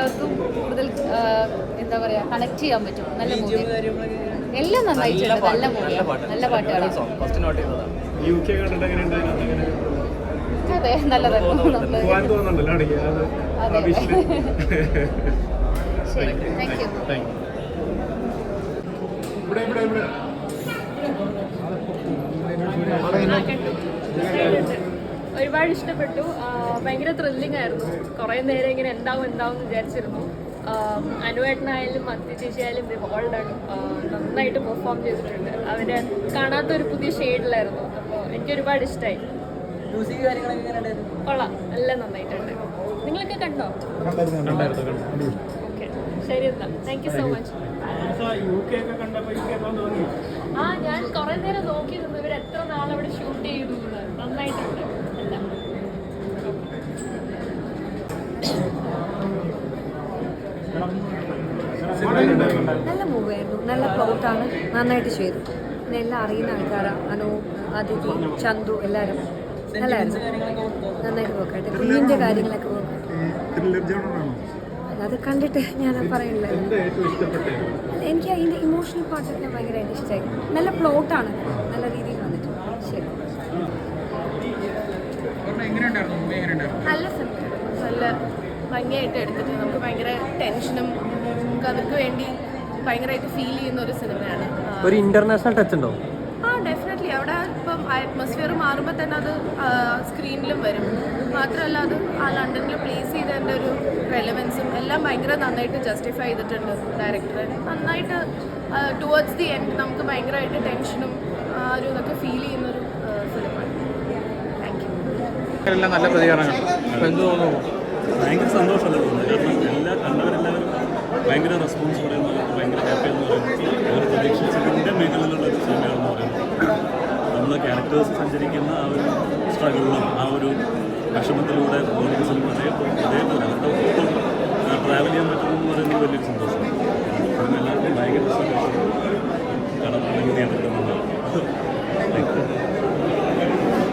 എല്ലാവർക്കും കൂടുതൽ എന്താ പറയുക കണക്ട് ചെയ്യാൻ പറ്റും. നല്ല മൂവി, എല്ലാം നന്നായിട്ടുണ്ട്. നല്ല മൂവിയാണ്, നല്ല പാട്ടുകളാണ്. അതെ, നല്ലതാണ്. ശരി, താങ്ക് യു. ഒരുപാട് ഇഷ്ടപ്പെട്ടു. ഭയങ്കര ത്രില്ലിംഗ് ആയിരുന്നു. കുറേ നേരം ഇങ്ങനെ എന്താവും എന്ന് വിചാരിച്ചിരുന്നു. അനുവേട്ടനായാലും മത്തി ചേച്ചിയായാലും ഓൾ ഡൺ നന്നായിട്ട് പെർഫോം ചെയ്തിട്ടുണ്ട്. അവര് കാണാത്തൊരു പുതിയ ഷെയ്ഡിലായിരുന്നു. അപ്പോൾ എനിക്ക് ഒരുപാട് ഇഷ്ടമായി. കൊള്ളാം, എല്ലാം നന്നായിട്ടുണ്ട്. നിങ്ങളൊക്കെ കണ്ടോ? ഓക്കെ, ശരി എന്നാ, താങ്ക് യു സോ മച്ച്. ഞാൻ കുറെ നേരം നോക്കി നിന്നു ഇവർ എത്ര നാളവിടെ ഷൂട്ട് ചെയ്തു. നന്നായിട്ടുണ്ട് എല്ലാം. നല്ല മൂവിയായിരുന്നു, നല്ല പ്ലോട്ടാണ്, നന്നായിട്ട് ചെയ്തു. പിന്നെ എല്ലാം അറിയുന്ന ആൾക്കാരാണ്. അനു, അതിഥി, ചന്തു എല്ലാവരും നല്ലായിരുന്നു. നന്നായിട്ട് നോക്കട്ടെ. കുഞ്ഞിൻ്റെ കാര്യങ്ങളൊക്കെ അത് കണ്ടിട്ട് ഞാൻ പറയുന്നില്ല. എനിക്ക് അതിൻ്റെ ഇമോഷണൽ പാർട്ടൊക്കെ ഭയങ്കരമായിട്ട് ഇഷ്ടമായി. നല്ല പ്ലോട്ടാണ്, നല്ല രീതിയിൽ വന്നിട്ടുണ്ട്. ശരി, നല്ല സിനിമ, നല്ല ഭംഗിയായിട്ട് എടുത്തിട്ട് നമുക്ക് ഭയങ്കര ടെൻഷനും നമുക്ക് അവർക്ക് വേണ്ടി ഭയങ്കരമായിട്ട് ഫീൽ ചെയ്യുന്ന ഒരു സിനിമയാണ്. ഒരു ഇന്റർനാഷണൽ ടച്ച് ഉണ്ടോ? ഡെഫിനറ്റ്ലി. അവിടെ ഇപ്പം അറ്റ്മോസ്ഫിയർ മാറുമ്പോൾ തന്നെ അത് സ്ക്രീനിലും വരും. മാത്രമല്ല അത് ആ ലണ്ടനിൽ പ്ലേസ് ചെയ്തതിൻ്റെ ഒരു റെലവൻസും എല്ലാം ഭയങ്കര നന്നായിട്ട് ജസ്റ്റിഫൈ ചെയ്തിട്ടുണ്ട് ഡയറക്ടർ. നന്നായിട്ട് ടുവേർഡ്സ് ദി എൻഡ് നമുക്ക് ഭയങ്കരമായിട്ട് ടെൻഷനും ഒരു ഇതൊക്കെ ഫീൽ ചെയ്യുന്നൊരു ഫിലിമാണ്. Thank you. എല്ലാം നല്ല പ്രതികരണങ്ങൾ. എന്ത് തോന്നുന്നു? ഭയങ്കര സന്തോഷമല്ല തോന്നുന്നത്. കാരണം കണ്ടവരെല്ലാവരും ഭയങ്കര റെസ്പോൺസ് പറയുന്നത്, ഭയങ്കര ഹാപ്പി എന്ന് പറയുന്നത് അവർ പ്രതീക്ഷിച്ചതിൻ്റെ മേഖലയിലുള്ള ഒരു സിനിമയാണെന്ന് പറയുന്നത്. നമ്മൾ ക്യാരക്ടേഴ്സ് സഞ്ചരിക്കുന്ന ആ ഒരു സ്ട്രഗിളും ആ ഒരു വിഷമത്തിലൂടെ ഓടിയ സിനിമ അതേപോലെ അവരുടെ ഒപ്പം ട്രാവൽ ചെയ്യാൻ പറ്റുമെന്ന് പറയുന്നത് വലിയൊരു സന്തോഷമാണ്. എല്ലാവർക്കും ഭയങ്കര സന്തോഷം. കടന്നു തിയേറ്ററിൽ നിന്നാണ്.